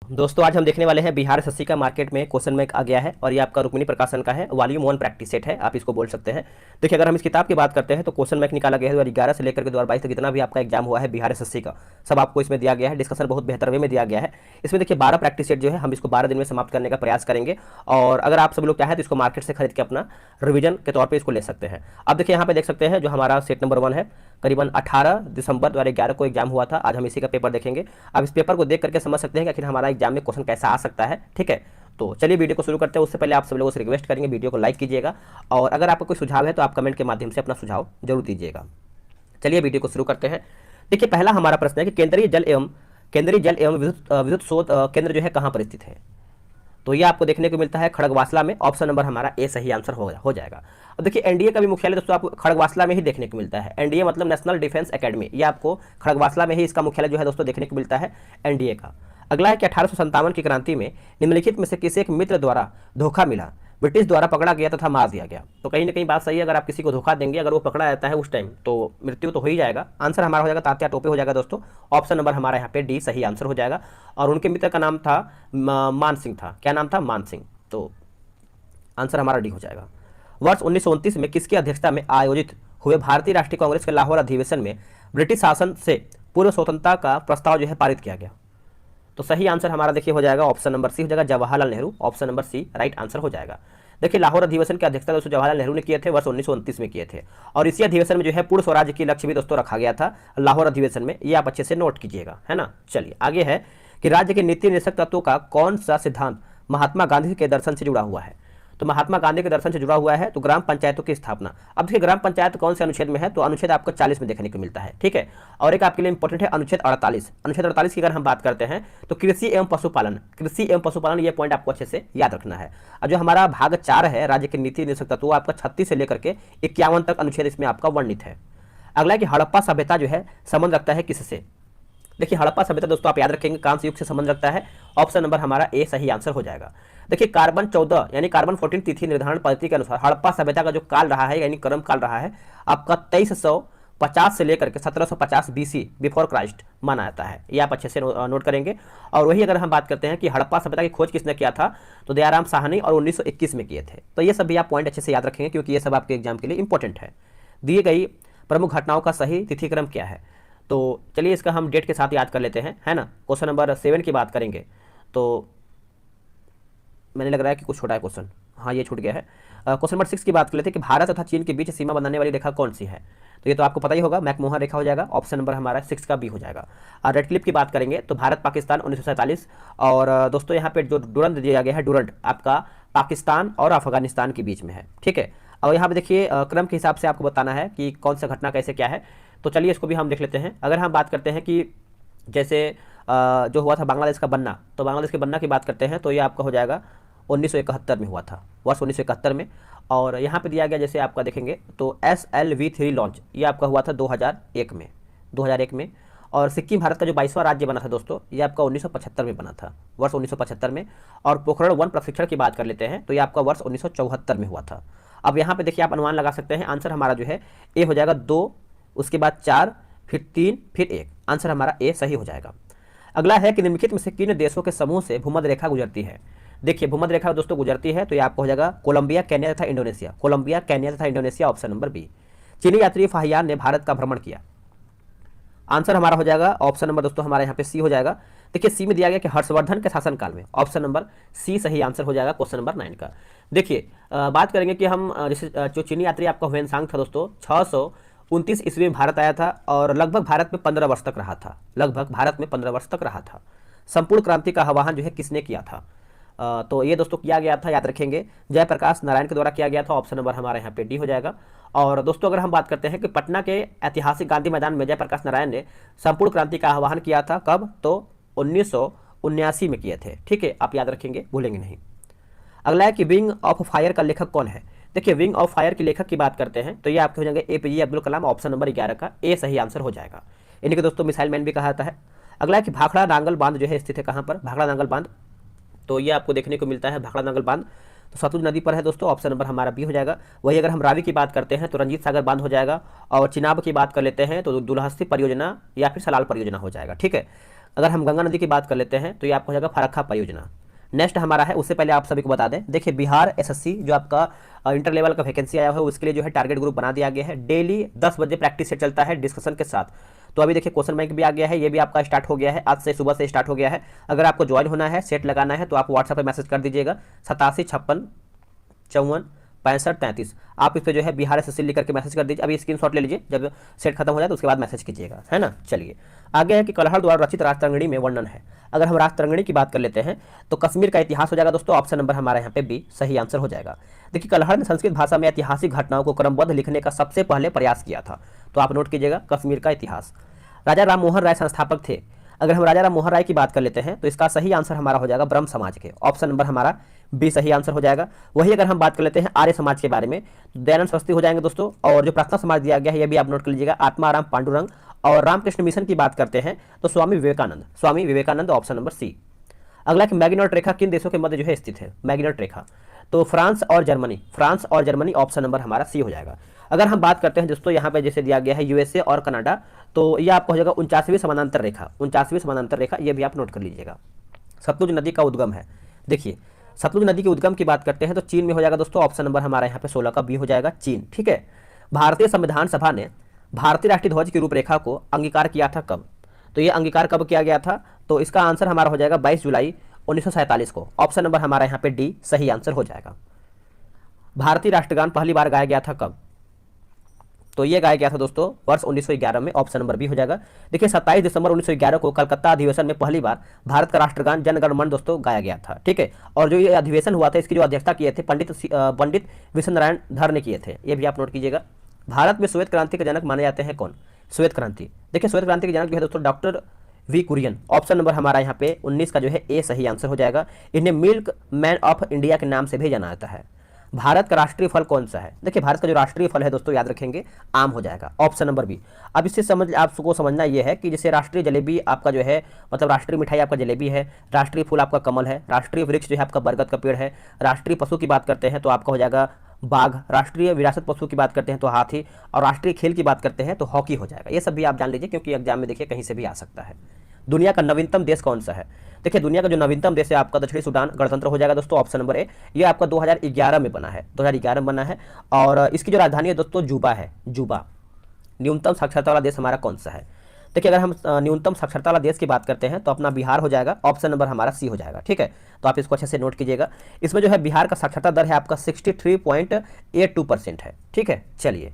दोस्तों आज हम देखने वाले हैं बिहार एसएससी का मार्केट में क्वेश्चन बैंक आ गया है और ये आपका रुक्मिणी प्रकाशन का है, वॉल्यूम 1 प्रैक्टिस सेट है, आप इसको बोल सकते हैं। देखिए अगर हम इस किताब की बात करते हैं तो क्वेश्चन बैंक निकाला गया है 2011 से लेकर के 2022 तक जितना भी आपका एग्जाम हुआ है बिहार एसएससी का, सब आपको इसमें दिया गया है। डिस्कशन बहुत बेहतर वे में दिया गया है। इसमें देखिए 12 प्रैक्टिस सेट जो है हम इसको 12 दिन में समाप्त करने का प्रयास करेंगे और अगर आप सब लोग चाहें तो इसको मार्केट से खरीद के अपना रिवीजन के तौर पर इसको ले सकते हैं। अब देखिए यहाँ पे देख सकते हैं जो हमारा सेट नंबर 1 है, करीबन 18 दिसंबर 2011 को एग्जाम हुआ था। आज हम इसी का पेपर देखेंगे। अब इस पेपर को देख करके समझ सकते हैं कि आखिर हमारा एग्जाम में क्वेश्चन कैसा आ सकता है। ठीक है, तो चलिए वीडियो को शुरू करते हैं। उससे पहले आप सब लोगों से रिक्वेस्ट करेंगे वीडियो को लाइक कीजिएगा और अगर आपका कोई सुझाव है तो आप कमेंट के माध्यम से अपना सुझाव जरूर दीजिएगा। चलिए वीडियो को शुरू करते हैं। देखिए पहला हमारा प्रश्न है कि केंद्रीय जल एवं विद्युत शोध केंद्र जो है कहाँ पर स्थित है। तो ये आपको देखने को मिलता है खड़गवासला में। ऑप्शन नंबर हमारा ए सही आंसर हो जाएगा। अब देखिए एनडीए का भी मुख्यालय दोस्तों आपको खड़गवासला में ही देखने को मिलता है। एनडीए मतलब नेशनल डिफेंस एकेडमी, ये आपको खड़गवासला में ही इसका मुख्यालय जो है दोस्तों देखने को मिलता है एनडीए का। अगला है कि 1857 की क्रांति में निम्नलिखित में से किसी एक मित्र द्वारा धोखा मिला, ब्रिटिश द्वारा पकड़ा गया तथा मार दिया गया। तो कहीं ना कहीं बात सही है, अगर आप किसी को धोखा देंगे, अगर वो पकड़ा जाता है उस टाइम तो मृत्यु तो हो ही जाएगा। आंसर हमारा हो जाएगा तात्या टोपे हो जाएगा दोस्तों। ऑप्शन नंबर हमारा यहाँ पे डी सही आंसर हो जाएगा। और उनके मित्र का नाम था मान सिंह था। क्या नाम था? मान सिंह। तो आंसर हमारा डी हो जाएगा। वर्ष 1929 में किसकी अध्यक्षता में आयोजित हुए भारतीय राष्ट्रीय कांग्रेस के लाहौर अधिवेशन में ब्रिटिश शासन से पूर्व स्वतंत्रता का प्रस्ताव जो है पारित किया गया। तो सही आंसर हमारा देखिए हो जाएगा ऑप्शन नंबर सी हो जाएगा, Jawaharlal Nehru. Option number C right answer हो जाएगा। देखिए लाहौर अधिवेशन की अध्यक्षता दोस्तों जवाहरलाल नेहरू ने किए थे, वर्ष 1929 में किए थे। और इसी अधिवेशन में जो है पूर्ण स्वराज्य की लक्ष्य भी दोस्तों रखा गया था लाहौर अधिवेशन में, ये आप अच्छे से नोट कीजिएगा, है ना। चलिए आगे है कि राज्य के नीति निर्देशक तत्वों का कौन सा सिद्धांत महात्मा गांधी के दर्शन से जुड़ा हुआ है। तो महात्मा गांधी के दर्शन से जुड़ा हुआ है तो ग्राम पंचायतों की स्थापना। अब देखिए ग्राम पंचायत कौन से अनुच्छेद में है, तो अनुच्छेद आपको 40 में देखने को मिलता है। ठीक है, और एक आपके लिए इंपॉर्टेंट है अनुच्छेद 48। अनुच्छेद 48 की अगर हम बात करते हैं तो कृषि एवं पशुपालन, ये पॉइंट आपको अच्छे से याद रखना है। और जो हमारा भाग 4 है राज्य के नीति निर्देशक तत्व, आपका 36 से लेकर के 51 तक अनुच्छेद इसमें आपका वर्णित है। अगला है कि हड़प्पा सभ्यता जो है संबंध रखता है किससे। देखिए हड़प्पा सभ्यता दोस्तों आप याद रखेंगे कांस्य युग से संबंध रखता है। ऑप्शन नंबर हमारा ए सही आंसर हो जाएगा। देखिए कार्बन 14 यानी कार्बन 14 तिथि निर्धारण पद्धति के अनुसार हड़प्पा सभ्यता का जो काल रहा है यानी क्रम काल रहा है आपका 2350 से लेकर के 1750 बीसी बिफोर क्राइस्ट माना जाता है। ये आप अच्छे से नोट करेंगे। और वही अगर हम बात करते हैं कि हड़प्पा सभ्यता की खोज किसने किया था, तो दयाराम साहनी और 1921 में किए थे। तो ये सब भी आप पॉइंट अच्छे से याद रखेंगे क्योंकि ये सब आपके एग्जाम के लिए इंपॉर्टेंट है। दी गई प्रमुख घटनाओं का सही तिथि क्रम क्या है। तो चलिए इसका हम डेट के साथ याद कर लेते हैं, है ना। क्वेश्चन नंबर 7 की बात करेंगे तो मैंने लग रहा है कि कुछ छोटा है क्वेश्चन, हाँ ये छूट गया है। क्वेश्चन नंबर 6 की बात कर लेते हैं कि भारत तथा चीन के बीच सीमा बनाने वाली रेखा कौन सी है। तो ये तो आपको पता ही होगा, मैकमोहन रेखा हो जाएगा। ऑप्शन नंबर हमारा 6 का बी हो जाएगा। और रेड क्लिप की बात करेंगे तो भारत पाकिस्तान 1947। और दोस्तों यहाँ पे जो डुरंट दिया गया है, डुरंट आपका पाकिस्तान और अफगानिस्तान के बीच में है। ठीक है, और यहाँ पे देखिए क्रम के हिसाब से आपको बताना है कि कौन सा घटना कैसे क्या है। तो चलिए इसको भी हम देख लेते हैं। अगर हम बात करते हैं कि जैसे जो हुआ था बांग्लादेश का बनना, तो बांग्लादेश के बनना की बात करते हैं तो ये आपका हो जाएगा 1971 में हुआ था, वर्ष 1971 में। और यहाँ पे दिया गया जैसे आपका देखेंगे तो SLV3 लॉन्च ये आपका हुआ था 2001 में। और सिक्किम भारत का जो 22वां राज्य बना था दोस्तों, ये आपका 1975 में बना था, वर्ष 1975 में। और पोखरण 1 प्रशिक्षण की बात कर लेते हैं तो ये आपका वर्ष 1974 में हुआ था। अब यहाँ पे देखिए आप अनुमान लगा सकते हैं, आंसर हमारा जो है ए हो जाएगा 2, उसके बाद 4, फिर 3, फिर 1। आंसर हमारा ए सही हो जाएगा। अगला है कि निम्नलिखित में से किन देशों के समूह से भूमध्य रेखा गुजरती है। देखिए भूमध्य रेखा दोस्तों गुजरती है तो ये आपको हो जाएगा कोलंबिया, केन्या तथा इंडोनेशिया। Option number B. चीनी यात्री फाहियान ने भारत का भ्रमण किया। आंसर हमारा हो जाएगा ऑप्शन नंबर दोस्तों हमारे यहाँ पे सी हो जाएगा। देखिए सी में दिया गया कि हर्षवर्धन के शासनकाल में। ऑप्शन नंबर सी सही आंसर हो जाएगा क्वेश्चन नंबर 9 का। देखिए बात करेंगे कि हम जैसे जो चीनी यात्री आपका हुएनसांग था दोस्तों 629 ईस्वी में भारत आया था और लगभग भारत में 15 वर्ष तक रहा था। संपूर्ण क्रांति का आह्वान जो है किसने किया था। तो ये दोस्तों किया गया था, याद रखेंगे, जयप्रकाश नारायण के द्वारा किया गया था। ऑप्शन नंबर हमारे यहाँ पे डी हो जाएगा। और दोस्तों अगर हम बात करते हैं कि पटना के ऐतिहासिक गांधी मैदान में जयप्रकाश नारायण ने संपूर्ण क्रांति का आह्वान किया था, कब, तो 1979 में किए थे। ठीक है, आप याद रखेंगे, भूलेंगे नहीं। अगला है कि विंग ऑफ फायर का लेखक कौन है। देखिए विंग ऑफ फायर के लेखक की बात करते हैं तो ये आपके हो जाएंगे APJ Abdul Kalam. Option number 11 का ए सही आंसर हो जाएगा। इन्हीं को दोस्तों मिसाइल मैन भी कहा जाता है। अगला है कि भाखड़ा नांगल बांध जो है स्थित है कहाँ पर, भाखड़ा नांगल बांध। तो ये आपको देखने को मिलता है भाखड़ा नांगल बांध, तो सतलुज नदी पर है दोस्तों। ऑप्शन नंबर हमारा बी हो जाएगा। वही अगर हम रावी की बात करते हैं तो रंजीत सागर बांध हो जाएगा। और चिनाब की बात कर लेते हैं तो दुलहस्ती परियोजना या फिर सलाल परियोजना हो जाएगा। ठीक है, अगर हम गंगा नदी की बात कर लेते हैं तो ये आपको हो जाएगा फरक्का परियोजना। नेक्स्ट हमारा है, उससे पहले आप सभी को बता दें, देखिए बिहार एसएससी जो आपका इंटर लेवल का वैकेंसी आया है उसके लिए जो है टारगेट ग्रुप बना दिया गया है। डेली 10 बजे प्रैक्टिस सेट चलता है डिस्कशन के साथ। तो अभी देखिए क्वेश्चन बैंक भी आ गया है, ये भी आपका स्टार्ट हो गया है, आज से सुबह से स्टार्ट हो गया है। अगर आपको ज्वाइन होना है, सेट लगाना है, तो आप व्हाट्सएप पर मैसेज कर दीजिएगा 8756546533। आप इस पर जो है बिहार एसएससी लिख करके मैसेज कर दीजिए। अभी स्क्रीनशॉट ले लीजिए, जब सेट खत्म हो जाए तो उसके बाद मैसेज कीजिएगा, है ना। चलिए आगे है कि कलहड़ द्वारा रचित राजतरंगिणी में वर्णन है। अगर हम राजतरंगिणी की बात कर लेते हैं तो कश्मीर का इतिहास हो जाएगा दोस्तों, ऑप्शन नंबर हमारे यहाँ पे बी सही आंसर हो जाएगा। देखिए कलहड़ ने संस्कृत भाषा में ऐतिहासिक घटनाओं को क्रमबद्ध लिखने का सबसे पहले प्रयास किया था। तो आप नोट कीजिएगा कश्मीर का इतिहास। राजा राम मोहन राय संस्थापक थे। अगर हम राजा राम मोहन राय की बात कर लेते हैं तो इसका सही आंसर हमारा हो जाएगा ब्रह्म समाज के, ऑप्शन नंबर हमारा बी सही आंसर हो जाएगा। वही अगर हम बात कर लेते हैं आर्य समाज के बारे में तो दयानंद सरस्वती हो जाएंगे दोस्तों। और जो प्रार्थना समाज दिया गया है ये भी आप नोट कर लीजिएगा, आत्माराम पांडुरंग। और रामकृष्ण मिशन की बात करते हैं तो स्वामी विवेकानंद, ऑप्शन नंबर सी। अगला कि मैग्नीनॉट रेखा किन देशों के मध्य जो है स्थित है, मैग्नीनॉट रेखा तो फ्रांस और जर्मनी, ऑप्शन नंबर हमारा सी हो जाएगा। अगर हम बात करते हैं दोस्तों यहाँ पे जैसे दिया गया है यूएसए और कनाडा, तो ये आपको हो जाएगा 49वीं समानांतर रेखा, ये भी आप नोट कर लीजिएगा। सतलुज नदी का उद्गम है, देखिए सतलुज नदी के उद्गम की बात करते हैं तो चीन में हो जाएगा दोस्तों, ऑप्शन नंबर हमारा यहाँ पे 16 का बी हो जाएगा, चीन। ठीक है, भारतीय संविधान सभा ने भारतीय राष्ट्रीय ध्वज की रूपरेखा को अंगीकार किया था कब? तो ये अंगीकार कब किया गया था? तो इसका आंसर हमारा हो जाएगा 22 जुलाई 1947 को, ऑप्शन नंबर हमारा यहाँ पे डी सही आंसर हो जाएगा। भारतीय राष्ट्रगान पहली बार गाया गया था कब? तो ये गाया गया था दोस्तों वर्ष 1911 में, ऑप्शन नंबर बी हो जाएगा। देखिए 27 दिसंबर 1911 को कलकत्ता अधिवेशन में पहली बार भारत का राष्ट्रगान जन गण मन दोस्तों गाया गया था। ठीक है, और जो ये अधिवेशन हुआ था इसकी जो अध्यक्षता किए थे पंडित विश्व नारायण धर ने किए थे, ये भी आप नोट कीजिएगा। भारत में श्वेत क्रांति के जनक माने जाते हैं कौन? श्वेत क्रांति, देखिए श्वेत क्रांति के जनक जो है दोस्तों doctor V Kurien, option number हमारा यहाँ पे 19 का जो है ए सही आंसर हो जाएगा। इन्हें मिल्क मैन ऑफ इंडिया के नाम से भी जाना जाता है। भारत का राष्ट्रीय फल कौन सा है? देखिए भारत का जो राष्ट्रीय फल है दोस्तों याद रखेंगे आम हो जाएगा, ऑप्शन नंबर बी। अब इससे आपको समझना यह है कि जैसे राष्ट्रीय जलेबी आपका जो है मतलब राष्ट्रीय मिठाई आपका जलेबी है, राष्ट्रीय फूल आपका कमल है, राष्ट्रीय वृक्ष जो है आपका बरगद का पेड़ है, राष्ट्रीय पशु की बात करते हैं तो आपका हो जाएगा बाघ, राष्ट्रीय विरासत पशु की बात करते हैं तो हाथी, और राष्ट्रीय खेल की बात करते हैं तो हॉकी हो जाएगा। ये सब भी आप जान लीजिए क्योंकि एग्जाम में देखिए कहीं से भी आ सकता है। दुनिया का नवीनतम देश कौन सा है? देखिए दुनिया का जो नवीनतम देश है आपका दक्षिणी सूडान गणतंत्र हो जाएगा दोस्तों, ऑप्शन नंबर ए। ये आपका 2011 में बना है, 2011 में बना है। और इसकी जो राजधानी है दोस्तों जुबा है, जुबा। न्यूनतम साक्षरता वाला देश हमारा कौन सा है? देखिए अगर हम न्यूनतम साक्षरता वाला देश की बात करते हैं तो अपना बिहार हो जाएगा, ऑप्शन नंबर हमारा सी हो जाएगा। ठीक है, तो आप इसको अच्छे से नोट कीजिएगा। इसमें जो है बिहार का साक्षरता दर है आपका 63.82% है। ठीक है, चलिए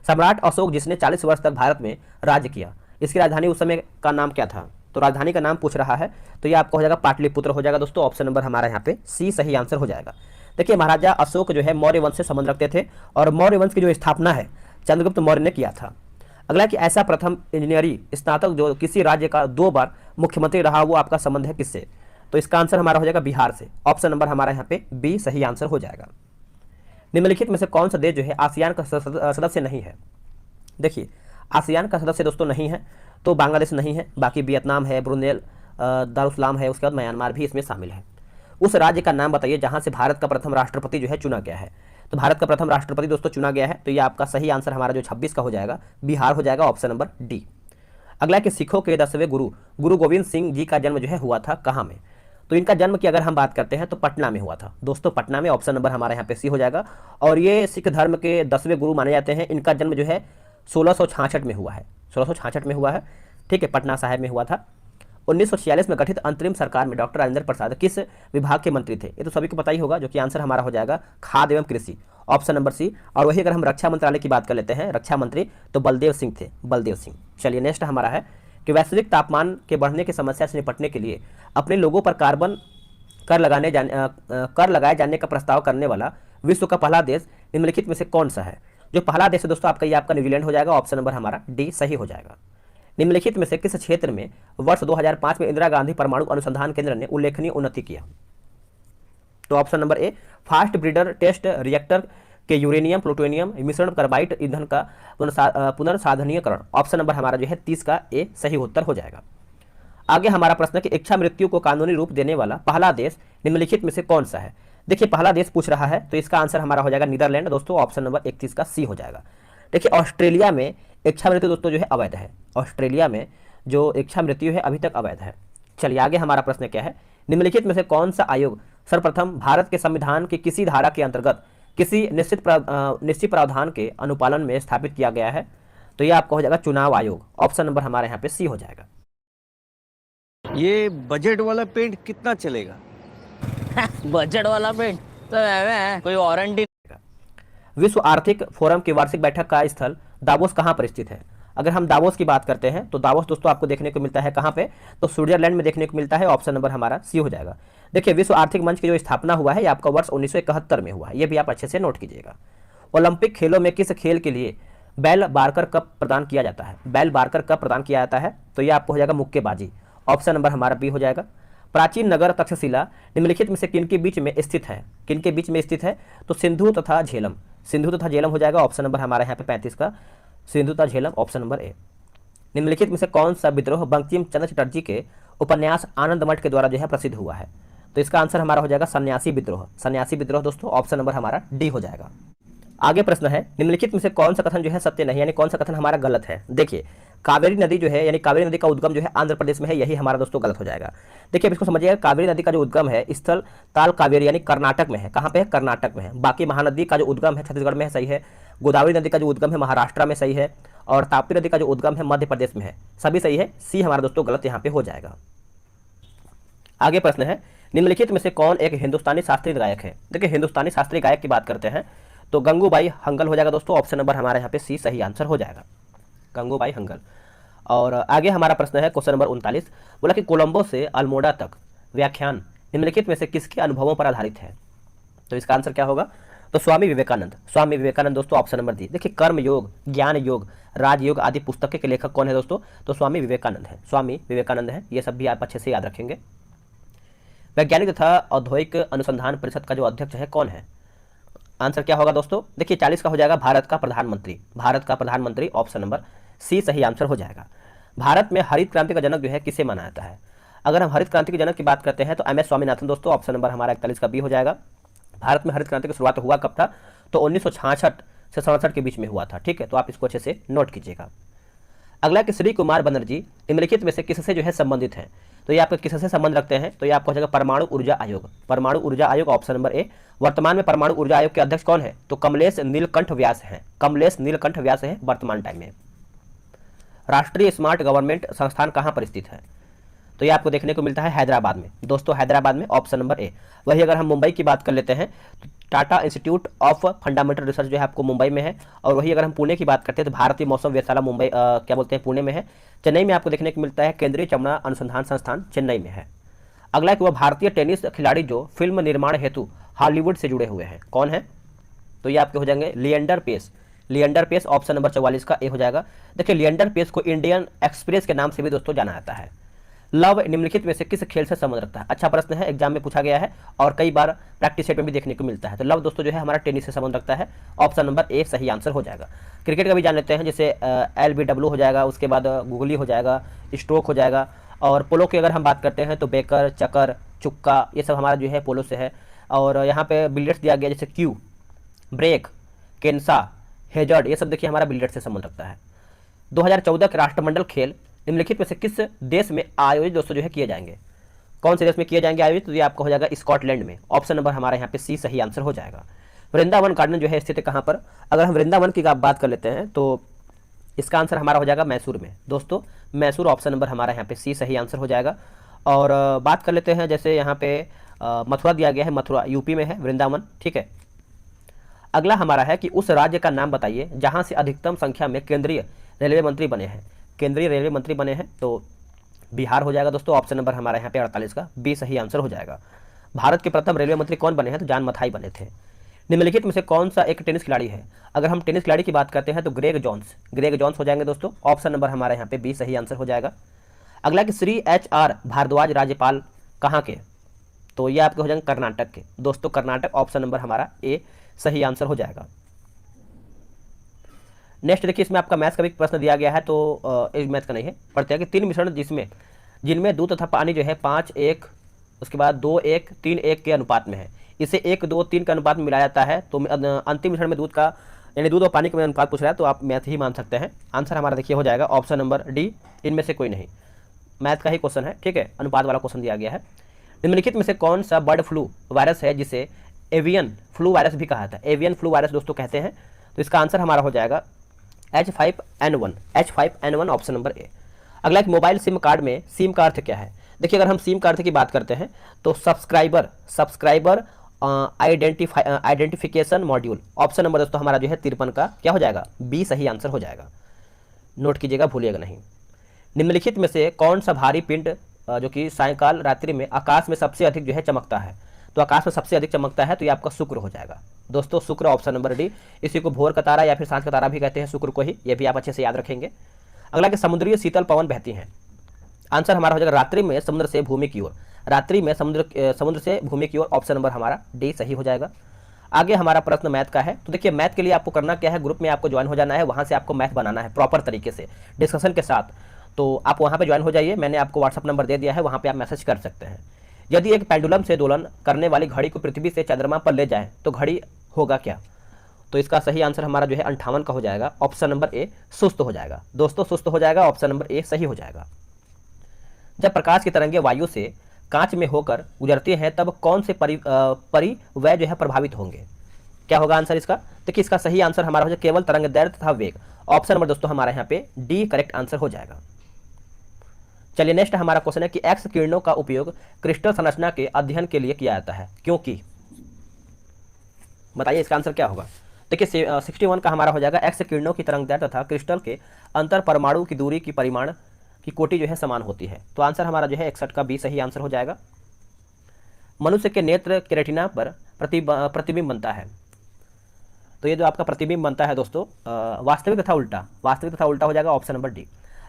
सम्राट अशोक जिसने 40 वर्ष तक भारत में राज्य किया, इसकी राजधानी उस समय का नाम क्या था? तो राजधानी का नाम पूछ रहा है तो ये आपका हो जाएगा पाटलिपुत्र हो जाएगा दोस्तों, ऑप्शन नंबर हमारा यहाँ पे सी सही आंसर हो जाएगा। देखिए महाराजा अशोक जो है मौर्य वंश से संबंध रखते थे और मौर्य वंश की जो स्थापना है चंद्रगुप्त मौर्य ने किया था। अगला कि ऐसा प्रथम इंजीनियरिंग स्नातक जो किसी राज्य का 2 बार मुख्यमंत्री रहा वो आपका संबंध है किससे? तो इसका आंसर हमारा हो जाएगा बिहार से, ऑप्शन नंबर हमारा यहाँ पे बी सही आंसर हो जाएगा। निम्नलिखित में से कौन सा देश जो है आसियान का सदस्य नहीं है? देखिए आसियान का सदस्य दोस्तों नहीं है तो बांग्लादेश नहीं है, बाकी वियतनाम है, ब्रुनेल, दारुसलाम है, उसके बाद म्यांमार भी इसमें शामिल है। उस राज्य का नाम बताइए जहां से भारत का प्रथम राष्ट्रपति जो है चुना गया है। तो भारत का प्रथम राष्ट्रपति दोस्तों चुना गया है, तो ये आपका सही आंसर हमारा जो 26 का हो जाएगा बिहार हो जाएगा, ऑप्शन नंबर डी। अगला कि सिखों के 10वें गुरु गोविंद सिंह जी का जन्म जो है हुआ था कहाँ में? तो इनका जन्म की अगर हम बात करते हैं तो पटना में हुआ था दोस्तों, पटना में, ऑप्शन नंबर हमारे यहाँ पे सी हो जाएगा। और ये सिख धर्म के 10वें गुरु माने जाते हैं। इनका जन्म जो है 1666 में हुआ है, 1666 में हुआ है। ठीक है, पटना साहिब में हुआ था। 1946 में गठित अंतरिम सरकार में डॉक्टर राजेंद्र प्रसाद किस विभाग के मंत्री थे? ये तो सभी को पता ही होगा, जो कि आंसर हमारा हो जाएगा खाद्य एवं कृषि, ऑप्शन नंबर सी। और वही अगर हम रक्षा मंत्रालय की बात कर लेते हैं, रक्षा मंत्री तो बलदेव सिंह थे, बलदेव सिंह। चलिए नेक्स्ट हमारा है कि वैश्विक तापमान के बढ़ने की समस्या से निपटने के लिए अपने लोगों पर कार्बन कर लगाए जाने का प्रस्ताव करने वाला विश्व का पहला देश निम्नलिखित में से कौन सा है? जो पहला देश है दोस्तों आपका ये आपका न्यूजीलैंड हो जाएगा, ऑप्शन नंबर हमारा डी सही हो जाएगा। निम्नलिखित में से किस क्षेत्र में वर्ष 2005 में इंदिरा गांधी परमाणु अनुसंधान केंद्र ने उल्लेखनीय उन्नति किया? तो option number A fast breeder test reactor के यूरेनियम प्लूटोनियम मिश्रण कार्बाइड ईंधन का पुनर्साधनीयकरण, ऑप्शन नंबर हमारा जो है 30 का ए सही उत्तर हो जाएगा। आगे हमारा प्रश्न है कि इच्छा मृत्यु को कानूनी रूप देने वाला पहला देश निम्नलिखित में से कौन सा है? देखिए पहला देश पूछ रहा है तो इसका आंसर हमारा हो जाएगा नीदरलैंड दोस्तों, ऑप्शन नंबर 31 का सी हो जाएगा। देखिए ऑस्ट्रेलिया में इच्छा मृत्यु दोस्तों जो है अवैध है। ऑस्ट्रेलिया में जो इच्छा मृत्यु है अभी तक अवैध है। चलिए आगे हमारा प्रश्न क्या है, निम्नलिखित में से कौन सा आयोग सर्वप्रथम भारत के संविधान की किसी धारा के अंतर्गत किसी निश्चित प्रावधान के अनुपालन में स्थापित किया गया है? तो ये आपका हो जाएगा चुनाव आयोग। ऑप्शन नंबर हमारे यहाँ पे सी हो जाएगा। ये बजट वाला पेंट कितना चलेगा? बजट वाला पेंट तो है, कोई वारंटी। विश्व आर्थिक फोरम की वार्षिक बैठक का स्थल दावोस कहाँ पर स्थित है? अगर हम दावोस की बात करते हैं तो दावोस दोस्तों आपको देखने को मिलता है कहाँ पे? तो स्विट्जरलैंड में देखने को मिलता है। ऑप्शन नंबर हमारा सी हो जाएगा। देखिए विश्व आर्थिक मंच की जो स्थापना हुआ है ये आपका वर्ष 1971 में हुआ है, ये भी आप अच्छे से नोट कीजिएगा। ओलंपिक खेलों में किस खेल के लिए बेल बार्कर कप प्रदान किया जाता है? बेल बार्कर कप प्रदान किया जाता है, तो ये आपको हो जाएगा मुक्केबाजी। ऑप्शन नंबर हमारा बी हो जाएगा। प्राचीन नगर तक्षशिला निम्नलिखित में से किन के बीच में स्थित है? किन के बीच में स्थित है? तो सिंधु तथा झेलम। सिंधु तथा झेलम हो जाएगा। ऑप्शन नंबर हमारे यहाँ पे 35 का सिंधु तथा झेलम, ऑप्शन नंबर ए। निम्नलिखित में से कौन सा विद्रोह बंकिम चंद्र चटर्जी के उपन्यास आनंद मठ के द्वारा जो है प्रसिद्ध हुआ है? तो इसका आंसर हमारा हो जाएगा सन्यासी विद्रोह। सन्यासी विद्रोह दोस्तों, ऑप्शन नंबर हमारा डी हो जाएगा। आगे प्रश्न है, निम्नलिखित में से कौन सा कथन जो है सत्य नहीं, यानी कौन सा कथन हमारा गलत है? देखिए कावेरी नदी जो है, यानी कावेरी नदी का उद्गम जो है आंध्र प्रदेश में है, यही हमारा दोस्तों गलत हो जाएगा। देखिए अब इसको समझिएगा, कावेरी नदी का जो उद्गम है स्थल ताल कावेरी यानी कर्नाटक में है। कहाँ पे है? कर्नाटक में है। बाकी महानदी का जो उद्गम है छत्तीसगढ़ में है, सही है। गोदावरी नदी का जो उद्गम है महाराष्ट्र में, सही है। और ताप्ती नदी का जो उद्गम है मध्य प्रदेश में है, सभी सही है। सी हमारा दोस्तों गलत यहाँ पे हो जाएगा। आगे प्रश्न है, निम्नलिखित में से कौन एक हिंदुस्तानी शास्त्रीय गायक है? देखिए हिंदुस्तानी शास्त्रीय गायक की बात करते हैं तो गंगूबाई हंगल हो जाएगा दोस्तों। ऑप्शन नंबर हमारे यहाँ पे सी सही आंसर हो जाएगा, गंगूबाई हंगल। और आगे हमारा प्रश्न है क्वेश्चन नंबर 39, बोला कि कोलंबो से अल्मोड़ा तक व्याख्यान निम्नलिखित में से किसके अनुभवों पर आधारित है? तो इसका आंसर क्या होगा? तो स्वामी विवेकानंद। स्वामी विवेकानंद दोस्तों, ऑप्शन नंबर डी। देखिए कर्म योग, ज्ञान योग, राजयोग आदि पुस्तक के लेखक कौन है दोस्तों? तो स्वामी विवेकानंद है। स्वामी विवेकानंद है, ये सब भी आप अच्छे से याद रखेंगे। वैज्ञानिक तथा औद्योगिक अनुसंधान परिषद का जो अध्यक्ष है कौन है? आंसर क्या होगा दोस्तों? देखिए 40 का हो जाएगा भारत का प्रधानमंत्री। भारत का प्रधानमंत्री, ऑप्शन नंबर सी सही आंसर हो जाएगा। भारत में हरित क्रांति का जनक जो है किसे माना जाता है? अगर हम हरित क्रांति के जनक की बात करते हैं तो एम एस स्वामीनाथन दोस्तों। ऑप्शन नंबर हमारा 41 का बी हो जाएगा। भारत में हरित क्रांति की शुरुआत हुआ कब था? तो 1966 से 67 के बीच में हुआ था। ठीक है, तो आप इसको अच्छे से नोट कीजिएगा। अगला कि श्री कुमार बनर्जी निम्नलिखित में से किससे जो है संबंधित है? तो ये आपका किससे संबंध रखते हैं? तो ये आपको हो जाएगा परमाणु ऊर्जा आयोग। परमाणु ऊर्जा आयोग, ऑप्शन नंबर ए। वर्तमान में परमाणु ऊर्जा आयोग के अध्यक्ष कौन है? तो कमलेश नीलकंठ व्यास हैं। कमलेश नीलकंठ व्यास हैं वर्तमान टाइम में। राष्ट्रीय स्मार्ट गवर्नमेंट संस्थान कहाँ पर स्थित है? तो ये आपको देखने को मिलता है हैदराबाद में दोस्तों, हैदराबाद में, ऑप्शन नंबर ए। वही अगर हम मुंबई की बात कर लेते हैं तो Tata institute of fundamental research जो है आपको मुंबई में है। और वही अगर हम पुणे की बात करते हैं तो भारतीय मौसम वेधशाला मुंबई क्या बोलते हैं पुणे में है। चेन्नई में आपको देखने को मिलता है केंद्रीय चमड़ा अनुसंधान संस्थान चेन्नई में है। अगला कि वह भारतीय टेनिस खिलाड़ी जो फिल्म निर्माण हेतु हॉलीवुड से जुड़े हुए हैं कौन है? तो ये आपके हो जाएंगे लिएंडर पेस। लिएंडर पेस, ऑप्शन नंबर 44 का ए हो जाएगा। देखिए लिएंडर पेस को इंडियन एक्सप्रेस के नाम से भी दोस्तों जाना जाता है। लव निम्नलिखित में से किस खेल से संबंध रखता है? अच्छा प्रश्न है, एग्जाम में पूछा गया है और कई बार प्रैक्टिस सेट में भी देखने को मिलता है। तो लव दोस्तों जो है हमारा टेनिस से संबंध रखता है। ऑप्शन नंबर ए सही आंसर हो जाएगा। क्रिकेट का भी जान लेते हैं, जैसे LBW हो जाएगा, उसके बाद गुगली हो जाएगा, स्ट्रोक हो जाएगा। और पोलो की अगर हम बात करते हैं तो बेकर, चकर, चुक्का, ये सब हमारा जो है पोलो से है। और यहाँ पे बिलियर्ड्स दिया गया जैसे क्यू, ब्रेक, केंसा, हेजर्ड, ये सब देखिए हमारा बिलियर्ड्स से संबंध रखता है। 2014 के राष्ट्रमंडल खेल निम्नलिखित में से किस देश में आयोजित दोस्तों जो है किए जाएंगे? कौन से देश में किए जाएंगे आयोजित? तो ये आपका हो जाएगा स्कॉटलैंड में। ऑप्शन नंबर हमारे यहाँ पे सी सही आंसर हो जाएगा। वृंदावन गार्डन जो है स्थित है कहाँ पर? अगर हम वृंदावन की बात कर लेते हैं तो इसका आंसर हमारा हो जाएगा मैसूर में दोस्तों। मैसूर, ऑप्शन नंबर हमारा यहाँ पे सी सही आंसर हो जाएगा। और बात कर लेते हैं जैसे यहाँ पे मथुरा दिया गया है, मथुरा यूपी में है, वृंदावन। ठीक है, अगला हमारा है कि उस राज्य का नाम बताइए जहाँ से अधिकतम संख्या में केंद्रीय रेलवे मंत्री बने हैं। केंद्रीय रेलवे मंत्री बने हैं तो बिहार हो जाएगा दोस्तों। ऑप्शन नंबर हमारे यहाँ पे 48 का बी सही आंसर हो जाएगा। भारत के प्रथम रेलवे मंत्री कौन बने हैं? तो जॉन मथाई बने थे। निम्नलिखित में से कौन सा एक टेनिस खिलाड़ी है? अगर हम टेनिस खिलाड़ी की बात करते हैं तो ग्रेग जॉन्स। ग्रेग जॉन्स हो जाएंगे दोस्तों। ऑप्शन नंबर हमारे यहाँ पे बी सही आंसर हो जाएगा। अगला कि श्री HR भारद्वाज राज्यपाल कहाँ के? तो ये आपके हो जाएंगे कर्नाटक के दोस्तों, कर्नाटक। ऑप्शन नंबर हमारा ए सही आंसर हो जाएगा। नेक्स्ट देखिए, इसमें आपका मैथ्स का भी प्रश्न दिया गया है, तो इस मैथ का नहीं है, पढ़ते हैं कि 3 मिश्रण जिनमें दूध तथा पानी जो है 5:1, उसके बाद 2:1, 3:1 के अनुपात में है, इसे 1:2, 3 के अनुपात में मिलाया जाता है। तो अंतिम मिश्रण में दूध का यानी दूध और पानी का अनुपात पूछ रहा है तो आप मैथ ही मान सकते हैं। आंसर हमारा देखिए हो जाएगा ऑप्शन नंबर डी, इनमें से कोई नहीं, मैथ का ही क्वेश्चन है, ठीक है, अनुपात वाला क्वेश्चन दिया गया है। निम्नलिखित में से कौन सा बर्ड फ्लू वायरस है जिसे एवियन फ्लू वायरस भी कहा था? एवियन फ्लू वायरस दोस्तों कहते हैं। तो इसका आंसर हमारा हो जाएगा H5N1, H5N1 ऑप्शन नंबर ए। अगला एक मोबाइल सिम कार्ड में सिम का अर्थ क्या है? देखिए अगर हम सिम का अर्थ की बात करते हैं तो subscriber identification module, option number दोस्तों हमारा जो है 53 का क्या हो जाएगा? बी सही आंसर हो जाएगा, नोट कीजिएगा, भूलिएगा नहीं। निम्नलिखित में से कौन सा भारी पिंड जो कि सायंकाल रात्रि में आकाश में सबसे अधिक जो है चमकता है? तो आकाश में सबसे अधिक चमकता है तो ये आपका शुक्र हो जाएगा दोस्तों, शुक्र ऑप्शन नंबर डी। इसी को भोर का तारा या फिर सांझ का तारा भी कहते हैं, शुक्र को ही, ये भी आप अच्छे से याद रखेंगे। अगला कि समुद्रीय शीतल पवन बहती हैं, आंसर हमारा हो जाएगा रात्रि में समुद्र से भूमि की ओर, रात्रि में समुद्र से भूमि की ओर, ऑप्शन नंबर हमारा डी सही हो जाएगा। आगे हमारा प्रश्न मैथ का है। तो देखिए मैथ के लिए आपको करना क्या है, ग्रुप में आपको ज्वाइन हो जाना है, वहाँ से आपको मैथ बनाना है प्रॉपर तरीके से डिस्कशन के साथ। तो आप वहाँ पे ज्वाइन हो जाइए, मैंने आपको व्हाट्सअप नंबर दे दिया है, वहाँ पे आप मैसेज कर सकते हैं। यदि एक पेंडुलम से दोलन करने वाली घड़ी को पृथ्वी से चंद्रमा पर ले जाए तो घड़ी होगा क्या? तो इसका सही आंसर हमारा जो है 58 का हो जाएगा, ऑप्शन नंबर ए सुस्त हो जाएगा दोस्तों, सुस्त हो जाएगा, ऑप्शन नंबर ए सही हो जाएगा। जब प्रकाश की तरंगें वायु से कांच में होकर गुजरती हैं तब कौन से परिवय जो है प्रभावित होंगे? क्या होगा आंसर इसका? देखिए इसका सही आंसर हमारा हो जाएगा केवल तरंग दैर्घ्य तथा वेग, ऑप्शन नंबर दोस्तों हमारा यहाँ पे डी करेक्ट आंसर हो जाएगा। चलिए नेक्स्ट हमारा क्वेश्चन है कि एक्स किरणों का उपयोग क्रिस्टल संरचना के अध्ययन के लिए किया जाता है, क्योंकि? बताइए इसका आंसर क्या होगा? देखिए 61 का हमारा हो जाएगा एक्स किरणों की तरंगदैर्घ्य तथा क्रिस्टल के अंतर परमाणु की दूरी की परिमाण की कोटि जो है समान होती है। तो आंसर हमारा जो है 61 का बी सही आंसर हो जाएगा। मनुष्य के नेत्र के रेटिना पर प्रतिबिंब बनता है, तो ये जो आपका प्रतिबिंब बनता है दोस्तों वास्तविक तथा उल्टा हो जाएगा, ऑप्शन नंबर डी।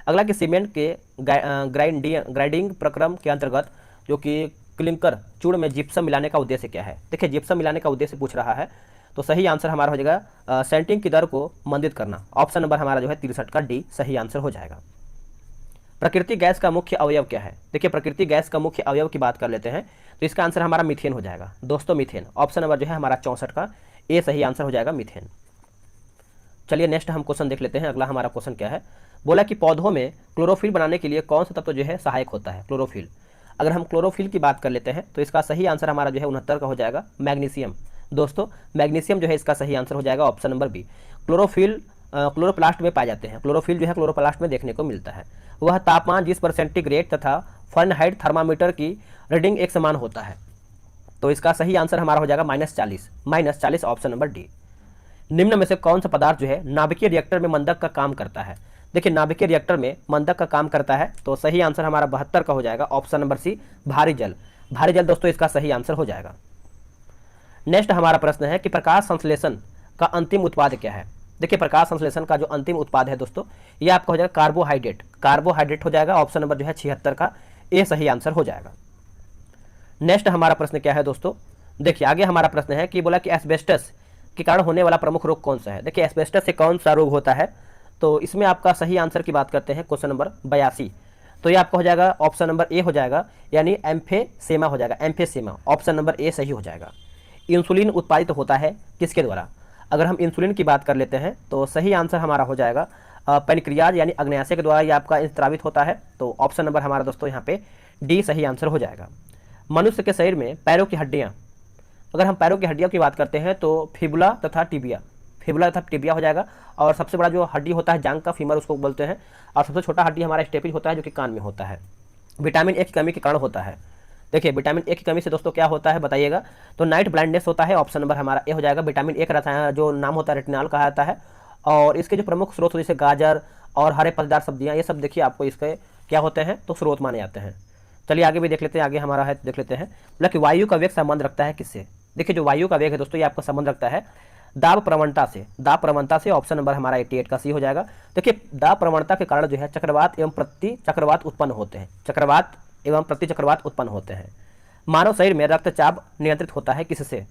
अगला कि सीमेंट के ग्राइंडिंग प्रक्रम के अंतर्गत जो कि क्लिंकर चूर्ण में जिप्सम मिलाने का उद्देश्य क्या है? देखिए जिप्सम मिलाने का उद्देश्य पूछ रहा है, तो सही आंसर हमारा हो जाएगा सेंटिंग की दर को मंदित करना, ऑप्शन नंबर हमारा जो है 63 का डी सही आंसर हो जाएगा। प्रकृति गैस का मुख्य अवयव क्या है? देखिए प्रकृति गैस का मुख्य अवयव की बात कर लेते हैं तो इसका आंसर हमारा मीथेन हो जाएगा दोस्तों, मीथेन, ऑप्शन नंबर जो है हमारा 64 का ए सही आंसर हो जाएगा, मीथेन। चलिए नेक्स्ट हम क्वेश्चन देख लेते हैं। अगला हमारा क्वेश्चन क्या है, बोला कि पौधों में क्लोरोफिल बनाने के लिए कौन सा तत्व जो है सहायक होता है? क्लोरोफिल। अगर हम क्लोरोफिल की बात कर लेते हैं तो इसका सही आंसर हमारा जो है 69 का हो जाएगा, मैग्नीशियम दोस्तों, मैग्नीशियम जो है इसका सही आंसर हो जाएगा, option number B. Chlorophyll chloroplast में पाए जाते हैं, क्लोरोफिल जो है क्लोरोप्लास्ट में देखने को मिलता है। वह तापमान जिस पर सेंटीग्रेड तथा फ़ारेनहाइट थर्मामीटर की रीडिंग एक समान होता है, तो इसका सही आंसर हमारा हो जाएगा -40, ऑप्शन नंबर डी। निम्न में से कौन सा पदार्थ जो है नाभिकीय रिएक्टर में मंदक का काम करता है? देखिए नाभिकीय रिएक्टर में मंदक का काम करता है, तो सही आंसर हमारा 72 का हो जाएगा, ऑप्शन नंबर सी, भारी जल दोस्तों इसका सही आंसर हो जाएगा। नेक्स्ट हमारा प्रश्न है कि प्रकाश संश्लेषण का अंतिम उत्पाद क्या है? देखिए प्रकाश संश्लेषण का जो अंतिम उत्पाद है दोस्तों ये आपका हो जाएगा कार्बोहाइड्रेट हो जाएगा, ऑप्शन नंबर जो है 76 का ए सही आंसर हो जाएगा। नेक्स्ट हमारा प्रश्न क्या है दोस्तों, देखिए आगे हमारा प्रश्न है कि बोला कि एस्बेस्टस के कारण होने वाला प्रमुख रोग कौन सा है? देखिए एस्बेस्टस से कौन सा रोग होता है, तो इसमें आपका सही आंसर की बात करते हैं क्वेश्चन नंबर 82, तो ये आपका हो जाएगा ऑप्शन नंबर ए हो जाएगा, यानी एम्फेसेमा हो जाएगा, एम्फेसेमा, ऑप्शन नंबर ए सही हो जाएगा। इंसुलिन उत्पादित होता है किसके द्वारा? अगर हम इंसुलिन की बात कर लेते हैं तो सही आंसर हमारा हो जाएगा पेनक्रियाज यानी अग्न्याशय के द्वारा ये आपका स्रावित होता है, तो ऑप्शन नंबर हमारा दोस्तों यहाँ पे डी सही आंसर हो जाएगा। मनुष्य के शरीर में पैरों की हड्डियाँ, अगर हम पैरों की हड्डियों की बात करते हैं तो फिबुला तथा टिबिया हो जाएगा, और सबसे बड़ा जो हड्डी होता है जांग का, फीमर उसको बोलते हैं, और सबसे छोटा हड्डी हमारा स्टेपिज होता है जो कि कान में होता है। विटामिन ए की कमी के कारण होता है, देखिए विटामिन ए की कमी से दोस्तों क्या होता है बताइएगा, तो नाइट ब्लाइंडनेस होता है, ऑप्शन नंबर हमारा ए हो जाएगा। विटामिन ए का रसायन जो नाम होता है रेटिनॉल कहा जाता है, और इसके जो प्रमुख स्रोत जैसे गाजर और हरे पत्तेदार सब्जियां, ये सब देखिए आपको इसके क्या होते हैं तो स्रोत माने जाते हैं। चलिए आगे भी देख लेते हैं, आगे हमारा है देख लेते हैं, बोला कि वायु का वेग संबंध रखता है किससे? देखिए जो वायु का वेग है दोस्तों ये आपका संबंध रखता है दाब प्रवणता से, ऑप्शन नंबर हमारा 88 का सी हो जाएगा। देखिए दाब प्रवणता के कारण जो है चक्रवात एवं प्रति चक्रवात उत्पन्न होते हैं, मानव शरीर में रक्तचाप नियंत्रित होता है किससे?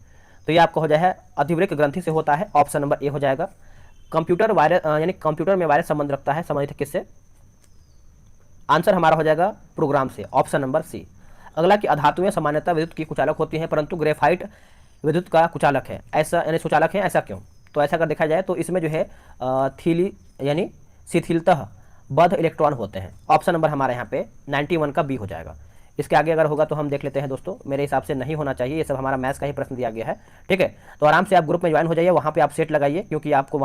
तो ये आपको हो जाए अधिवृक्क ग्रंथि से होता है, ऑप्शन नंबर ए हो जाएगा। कंप्यूटर में वायरस संबंध रखता है, संबंधित किससे? आंसर हमारा हो जाएगा प्रोग्राम से, ऑप्शन नंबर सी। अगला कि अधातुएं सामान्यतः विद्युत की कुचालक होती हैं परंतु ग्रेफाइट विद्युत का कुचालक है, ऐसा यानी सुचालक है, ऐसा क्यों? तो ऐसा अगर देखा जाए तो इसमें जो है थीली यानी शिथिलतः बद्ध इलेक्ट्रॉन होते हैं। ऑप्शन नंबर हमारे यहाँ पे 91 का बी हो जाएगा। इसके आगे अगर होगा तो हम देख लेते हैं दोस्तों, मेरे हिसाब से नहीं होना चाहिए, ये सब हमारा मैथ्स का ही प्रश्न दिया गया है। ठीक है, तो आराम से आप ग्रुप में ज्वाइन हो जाइए, वहाँ पे आप सेट लगाइए, क्योंकि आपको